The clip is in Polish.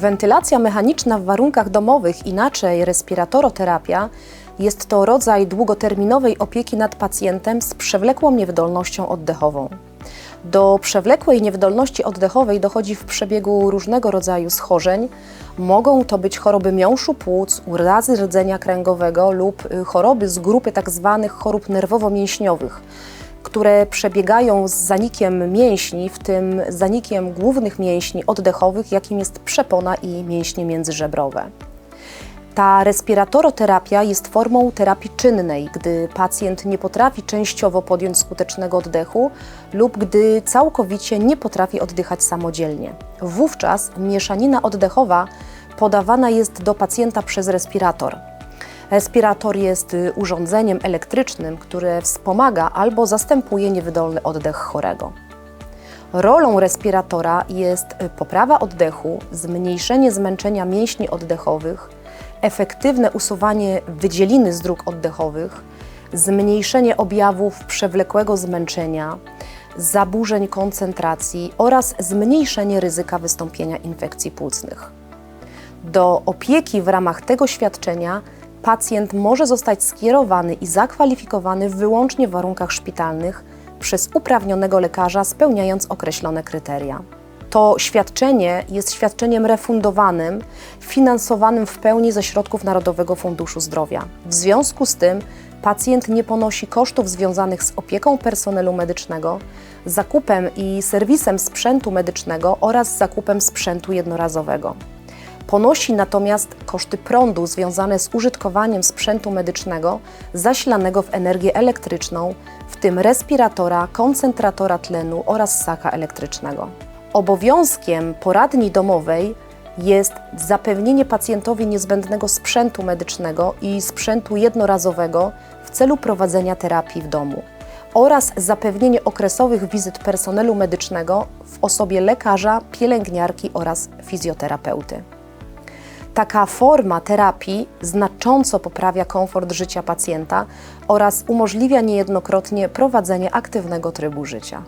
Wentylacja mechaniczna w warunkach domowych, inaczej respiratoroterapia, jest to rodzaj długoterminowej opieki nad pacjentem z przewlekłą niewydolnością oddechową. Do przewlekłej niewydolności oddechowej dochodzi w przebiegu różnego rodzaju schorzeń. Mogą to być choroby miąższu płuc, urazy rdzenia kręgowego lub choroby z grupy tzw. chorób nerwowo-mięśniowych, które przebiegają z zanikiem mięśni, w tym zanikiem głównych mięśni oddechowych, jakim jest przepona i mięśnie międzyżebrowe. Ta respiratoroterapia jest formą terapii czynnej, gdy pacjent nie potrafi częściowo podjąć skutecznego oddechu lub gdy całkowicie nie potrafi oddychać samodzielnie. Wówczas mieszanina oddechowa podawana jest do pacjenta przez respirator. Respirator jest urządzeniem elektrycznym, które wspomaga albo zastępuje niewydolny oddech chorego. Rolą respiratora jest poprawa oddechu, zmniejszenie zmęczenia mięśni oddechowych, efektywne usuwanie wydzieliny z dróg oddechowych, zmniejszenie objawów przewlekłego zmęczenia, zaburzeń koncentracji oraz zmniejszenie ryzyka wystąpienia infekcji płucnych. Do opieki w ramach tego świadczenia pacjent może zostać skierowany i zakwalifikowany wyłącznie w warunkach szpitalnych przez uprawnionego lekarza, spełniając określone kryteria. To świadczenie jest świadczeniem refundowanym, finansowanym w pełni ze środków Narodowego Funduszu Zdrowia. W związku z tym pacjent nie ponosi kosztów związanych z opieką personelu medycznego, zakupem i serwisem sprzętu medycznego oraz zakupem sprzętu jednorazowego. Ponosi natomiast koszty prądu związane z użytkowaniem sprzętu medycznego zasilanego w energię elektryczną, w tym respiratora, koncentratora tlenu oraz ssaka elektrycznego. Obowiązkiem poradni domowej jest zapewnienie pacjentowi niezbędnego sprzętu medycznego i sprzętu jednorazowego w celu prowadzenia terapii w domu oraz zapewnienie okresowych wizyt personelu medycznego w osobie lekarza, pielęgniarki oraz fizjoterapeuty. Taka forma terapii znacząco poprawia komfort życia pacjenta oraz umożliwia niejednokrotnie prowadzenie aktywnego trybu życia.